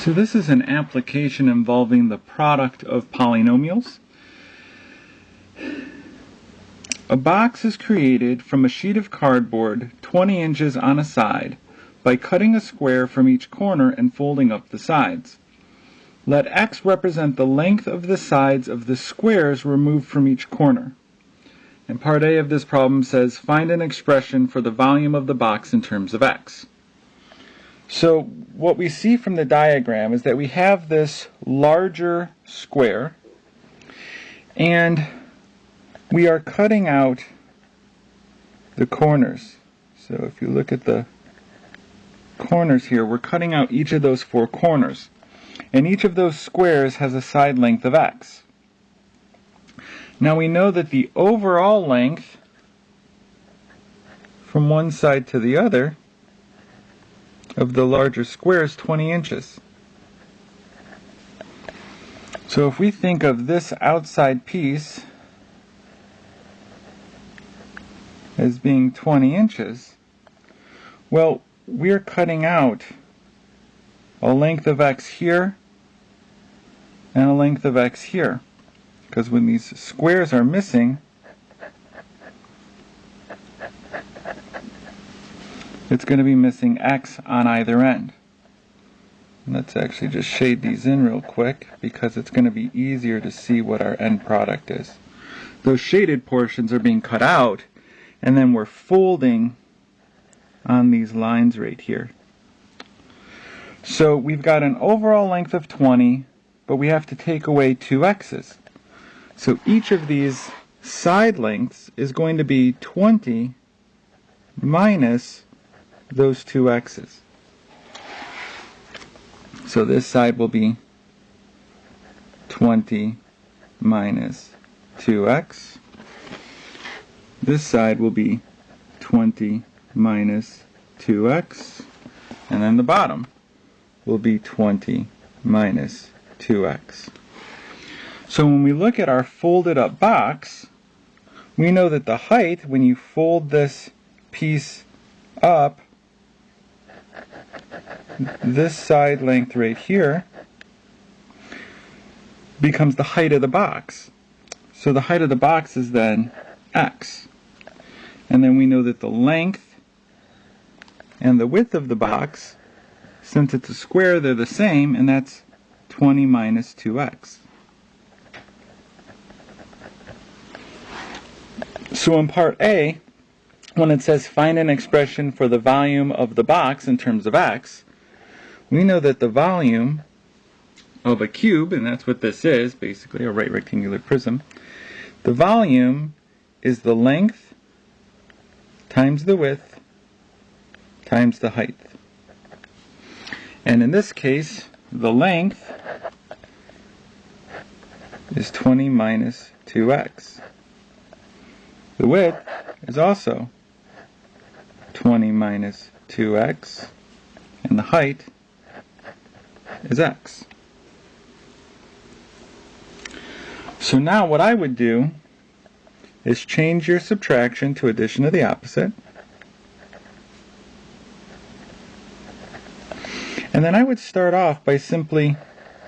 So this is an application involving the product of polynomials. A box is created from a sheet of cardboard 20 inches on a side by cutting a square from each corner and folding up the sides. Let x represent the length of the sides of the squares removed from each corner. And part A of this problem says find an expression for the volume of the box in terms of x. So what we see from the diagram is that we have this larger square and we are cutting out the corners. So if you look at the corners here, we're cutting out each of those four corners. And each of those squares has a side length of x. Now we know that the overall length from one side to the other of the larger square is 20 inches. So if we think of this outside piece as being 20 inches, well, we're cutting out a length of x here and a length of x here. Because when these squares are missing, it's going to be missing x on either end. Let's actually just shade these in real quick because it's going to be easier to see what our end product is. Those shaded portions are being cut out and then we're folding on these lines right here. So we've got an overall length of 20, but we have to take away two x's. So each of these side lengths is going to be 20 minus those two x's. So this side will be 20 minus 2x. This side will be 20 minus 2x. And then the bottom will be 20 minus 2x. So when we look at our folded up box, we know that the height, when you fold this piece up, this side length right here becomes the height of the box. So the height of the box is then x. And then we know that the length and the width of the box, since it's a square, they're the same, and that's 20 minus 2x. So in part A, when it says find an expression for the volume of the box in terms of x, we know that the volume of a cube, and that's what this is, basically a right rectangular prism, the volume is the length times the width times the height. And in this case, the length is 20 minus 2x. The width is also 20 minus 2x, and the height is x. So now what I would do is change your subtraction to addition to the opposite. And then I would start off by simply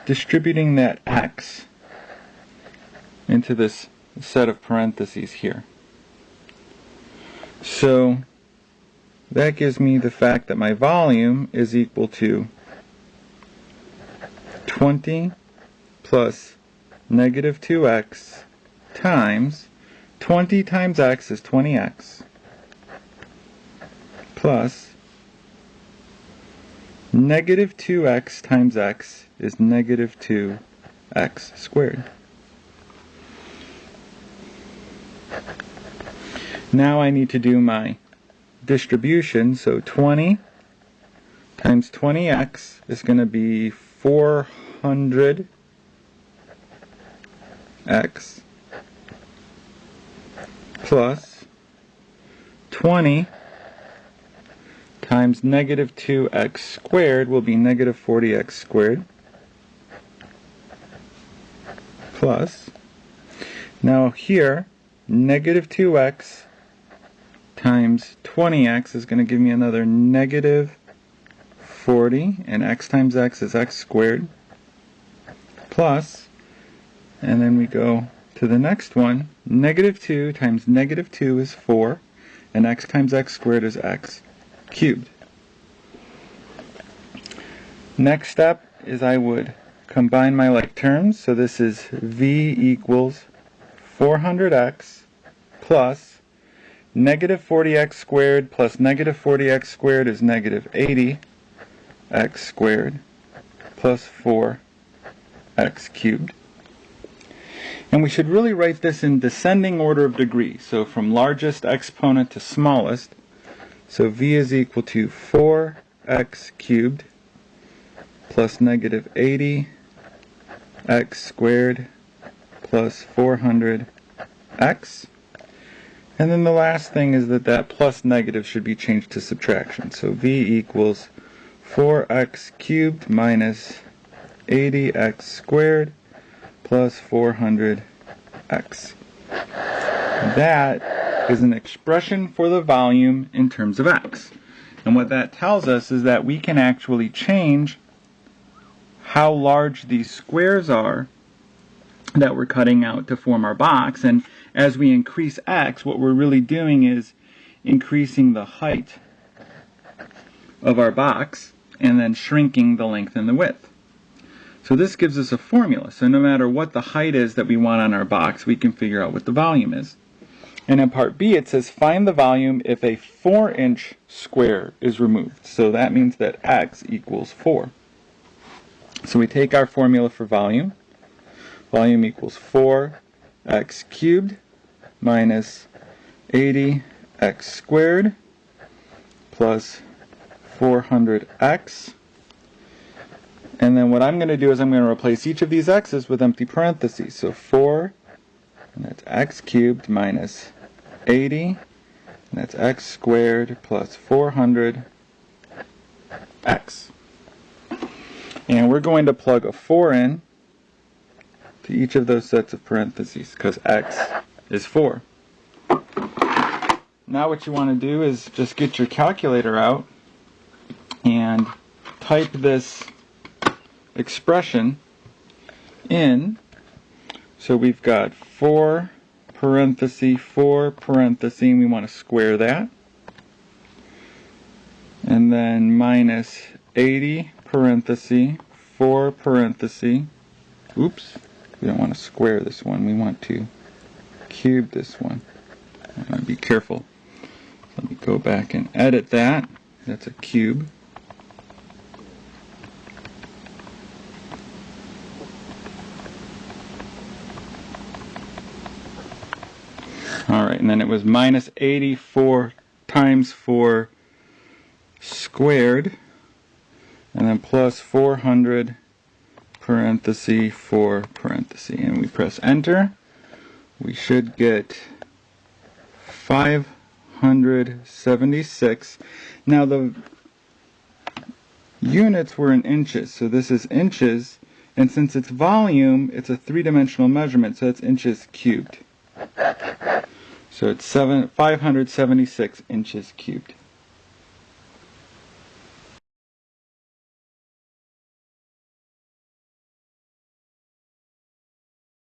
distributing that x into this set of parentheses here. So that gives me the fact that my volume is equal to 20 plus negative 2x times 20 times x is 20x plus negative 2x times x is negative 2x squared. Now I need to do my distribution, so 20 times 20x is going to be 400x plus 20 times negative 2x squared will be negative 40x squared plus, now here, negative 2x times 20x is going to give me another negative 40, and x times x is x squared, plus, and then we go to the next one, negative 2 times negative 2 is 4, and x times x squared is x cubed. Next step is I would combine my like terms, so this is v equals 400x plus negative 40x squared plus negative 40x squared is negative 80x squared plus 4x cubed. And we should really write this in descending order of degree, so from largest exponent to smallest. So v is equal to 4x cubed plus negative 80x squared plus 400x. And then the last thing is that plus negative should be changed to subtraction. So v equals 4x cubed minus 80x squared plus 400x. That is an expression for the volume in terms of x. And what that tells us is that we can actually change how large these squares are that we're cutting out to form our box. And as we increase x, what we're really doing is increasing the height of our box and then shrinking the length and the width. So this gives us a formula. So no matter what the height is that we want on our box, we can figure out what the volume is. And in part B, it says find the volume if a 4-inch square is removed. So that means that x equals 4. So we take our formula for volume. Volume equals 4x cubed minus 80x squared plus 400x. And then what I'm going to do is I'm going to replace each of these x's with empty parentheses. So 4, and that's x cubed minus 80, and that's x squared plus 400x. And we're going to plug a 4 in to each of those sets of parentheses because x is 4. Now what you want to do is just get your calculator out and type this expression in. So we've got 4 parenthesis, 4 parenthesis, and we want to square that. And then minus 80 parenthesis, 4 parenthesis. Oops, we don't want to square this one. We want to cube this one. I'm going to be careful. Let me go back and edit that. That's a cube. Alright, and then it was minus 84 times 4 squared, and then plus 400 parenthesis 4 parenthesis, and we press enter. We should get 576. Now the units were in inches, so this is inches, and since it's volume, it's a three-dimensional measurement, so it's inches cubed. So it's 576 inches cubed.